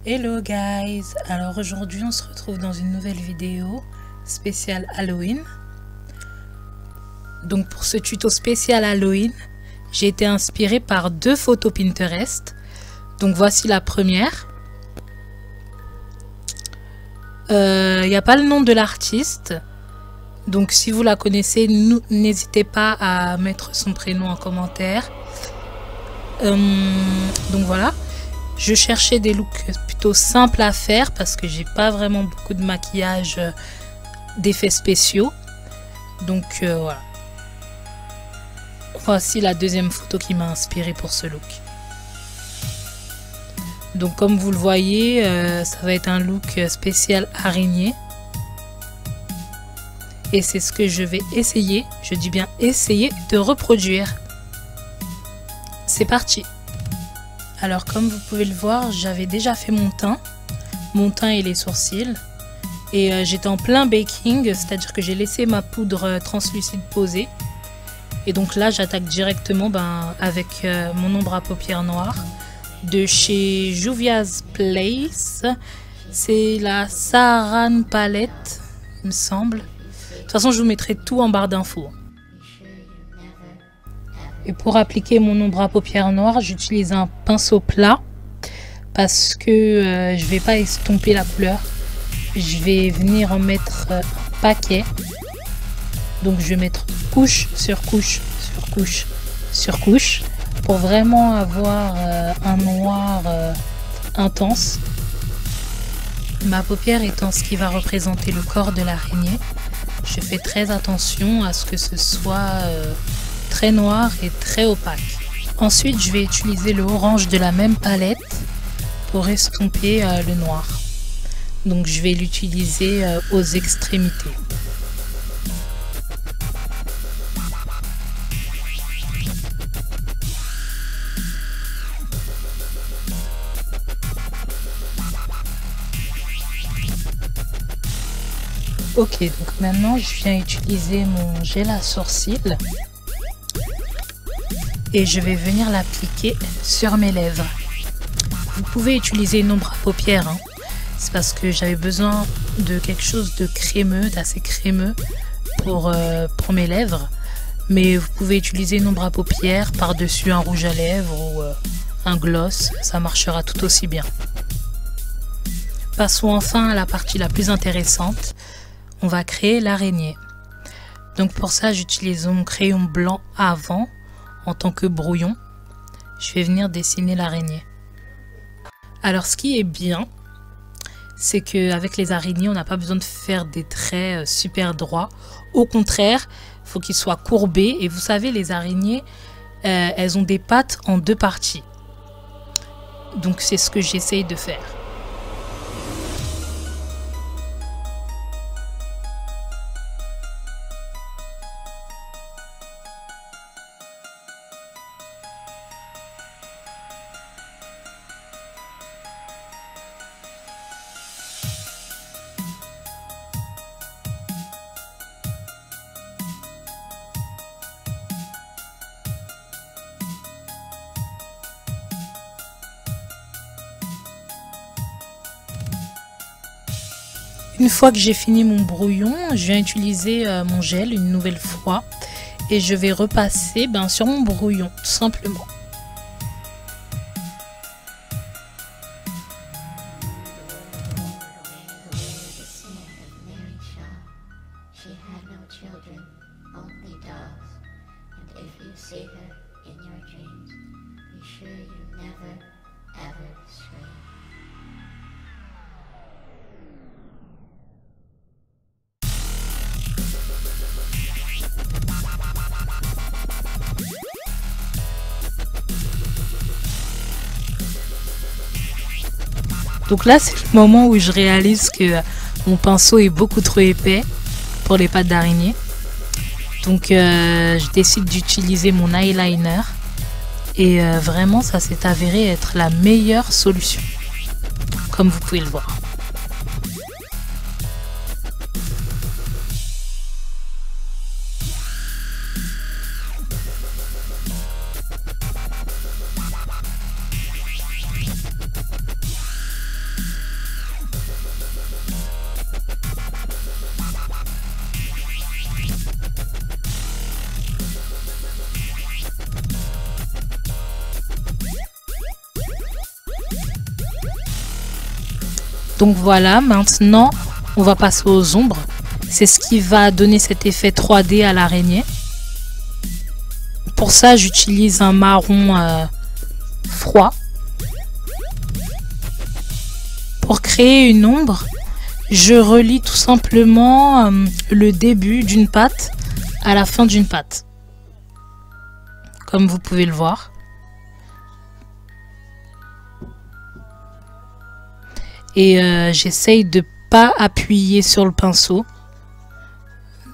Hello guys, alors aujourd'hui on se retrouve dans une nouvelle vidéo spéciale Halloween. Donc pour ce tuto spécial Halloween, j'ai été inspirée par deux photos Pinterest. Donc voici la première. Il n'y a pas le nom de l'artiste. Donc si vous la connaissez, n'hésitez pas à mettre son prénom en commentaire. Donc voilà. Je cherchais des looks plutôt simples à faire parce que j'ai pas vraiment beaucoup de maquillage d'effets spéciaux. Donc voilà. Voici la deuxième photo qui m'a inspirée pour ce look. Donc comme vous le voyez, ça va être un look spécial araignée. Et c'est ce que je vais essayer, je dis bien essayer de reproduire. C'est parti! Alors comme vous pouvez le voir, j'avais déjà fait mon teint et les sourcils. Et j'étais en plein baking, c'est-à-dire que j'ai laissé ma poudre translucide poser. Et donc là, j'attaque directement avec mon ombre à paupières noires de chez Juvia's Place. C'est la Saharan Palette, il me semble. De toute façon, je vous mettrai tout en barre d'infos. Et pour appliquer mon ombre à paupières noires, j'utilise un pinceau plat parce que je vais pas estomper la couleur. Je vais venir en mettre un paquet. Donc je vais mettre couche sur couche sur couche sur couche pour vraiment avoir un noir intense. Ma paupière étant ce qui va représenter le corps de l'araignée, je fais très attention à ce que ce soit très noir et très opaque. Ensuite, je vais utiliser le orange de la même palette pour estomper le noir. Donc je vais l'utiliser aux extrémités. Ok, donc maintenant je viens utiliser mon gel à sourcils et je vais venir l'appliquer sur mes lèvres. Vous pouvez utiliser une ombre à paupières, hein. C'est parce que j'avais besoin de quelque chose de crémeux, d'assez crémeux pour mes lèvres. Mais vous pouvez utiliser une ombre à paupières par-dessus un rouge à lèvres ou un gloss, ça marchera tout aussi bien. Passons enfin à la partie la plus intéressante. On va créer l'araignée. Donc pour ça, j'utilise mon crayon blanc avant en tant que brouillon. Je vais venir dessiner l'araignée. Alors ce qui est bien, c'est qu'avec les araignées, on n'a pas besoin de faire des traits super droits. Au contraire, il faut qu'ils soient courbés. Et vous savez, les araignées, elles ont des pattes en deux parties. Donc c'est ce que j'essaye de faire. Une fois que j'ai fini mon brouillon, je viens utiliser mon gel une nouvelle fois et je vais repasser sur mon brouillon tout simplement. Donc là, c'est le moment où je réalise que mon pinceau est beaucoup trop épais pour les pattes d'araignée. Donc je décide d'utiliser mon eyeliner. Et vraiment, ça s'est avéré être la meilleure solution, comme vous pouvez le voir. Donc voilà, maintenant on va passer aux ombres. C'est ce qui va donner cet effet 3D à l'araignée. Pour ça, j'utilise un marron froid. Pour créer une ombre, je relie tout simplement le début d'une patte à la fin d'une patte. Comme vous pouvez le voir. Et j'essaye de pas appuyer sur le pinceau.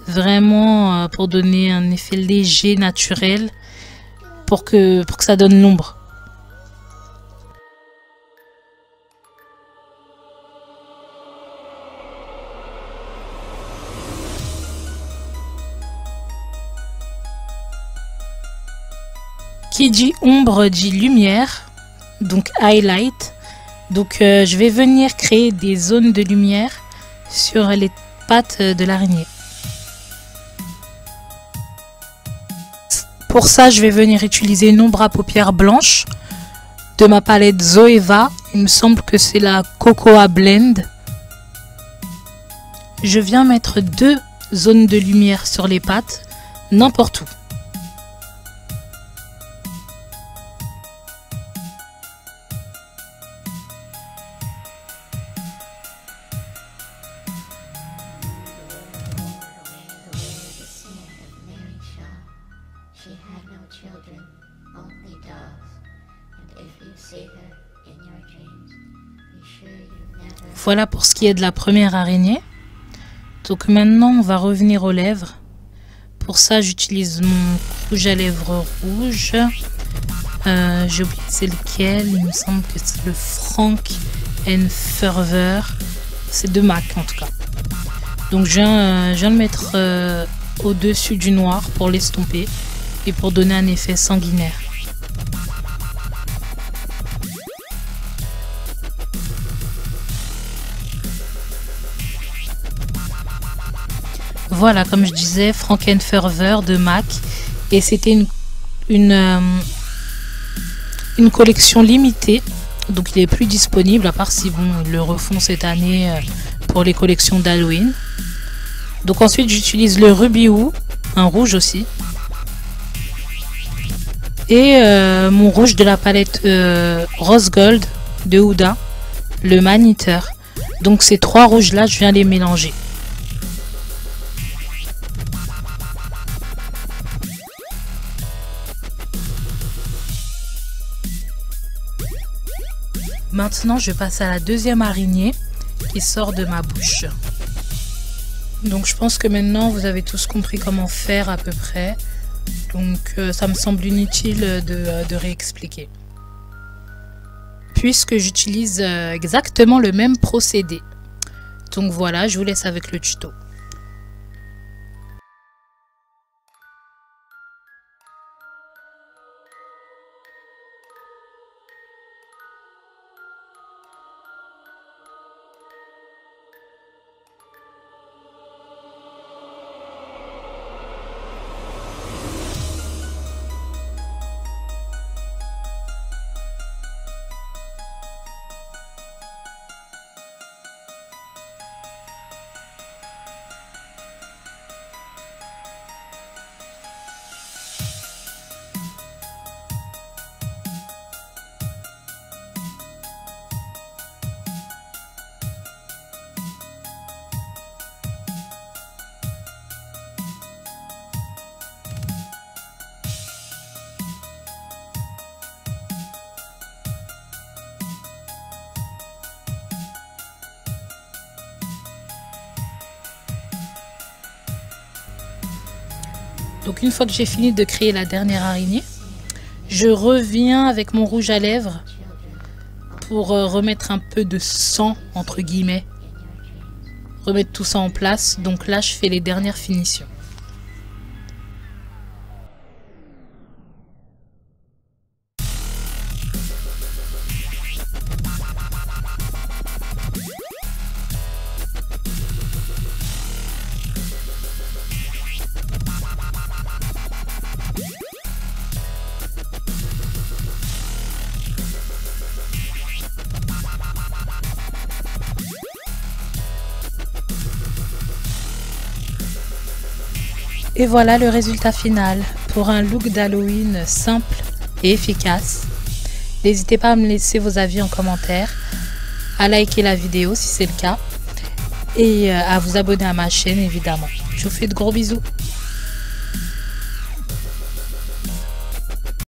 Vraiment pour donner un effet léger, naturel, pour que ça donne l'ombre. Qui dit ombre dit lumière, donc highlight. Donc je vais venir créer des zones de lumière sur les pattes de l'araignée. Pour ça, je vais venir utiliser une ombre à paupières blanche de ma palette Zoeva. Il me semble que c'est la Cocoa Blend. Je viens mettre 2 zones de lumière sur les pattes, n'importe où. Voilà pour ce qui est de la première araignée. Donc maintenant on va revenir aux lèvres. Pour ça j'utilise mon rouge à lèvres rouge. J'ai oublié c'est lequel. Il me semble que c'est le Frank and Fervor. C'est de MAC en tout cas. Donc je viens de mettre au-dessus du noir pour l'estomper et pour donner un effet sanguinaire. Voilà, comme je disais, Frank and Fervor de MAC. Et c'était une collection limitée. Donc il est plus disponible, à part si bon, ils le refont cette année pour les collections d'Halloween. Donc ensuite j'utilise le Ruby Woo, un rouge aussi. Et mon rouge de la palette Rose Gold de Huda, le Maniteur. Donc ces 3 rouges là, je viens les mélanger. Maintenant, je passe à la deuxième araignée qui sort de ma bouche. Donc, je pense que maintenant, vous avez tous compris comment faire à peu près. Donc, ça me semble inutile de réexpliquer. Puisque j'utilise exactement le même procédé. Donc, voilà, je vous laisse avec le tuto. Donc une fois que j'ai fini de créer la dernière araignée, je reviens avec mon rouge à lèvres pour remettre un peu de sang, entre guillemets. Remettre tout ça en place. Donc là, je fais les dernières finitions. Et voilà le résultat final pour un look d'Halloween simple et efficace. N'hésitez pas à me laisser vos avis en commentaire, à liker la vidéo si c'est le cas et à vous abonner à ma chaîne évidemment. Je vous fais de gros bisous.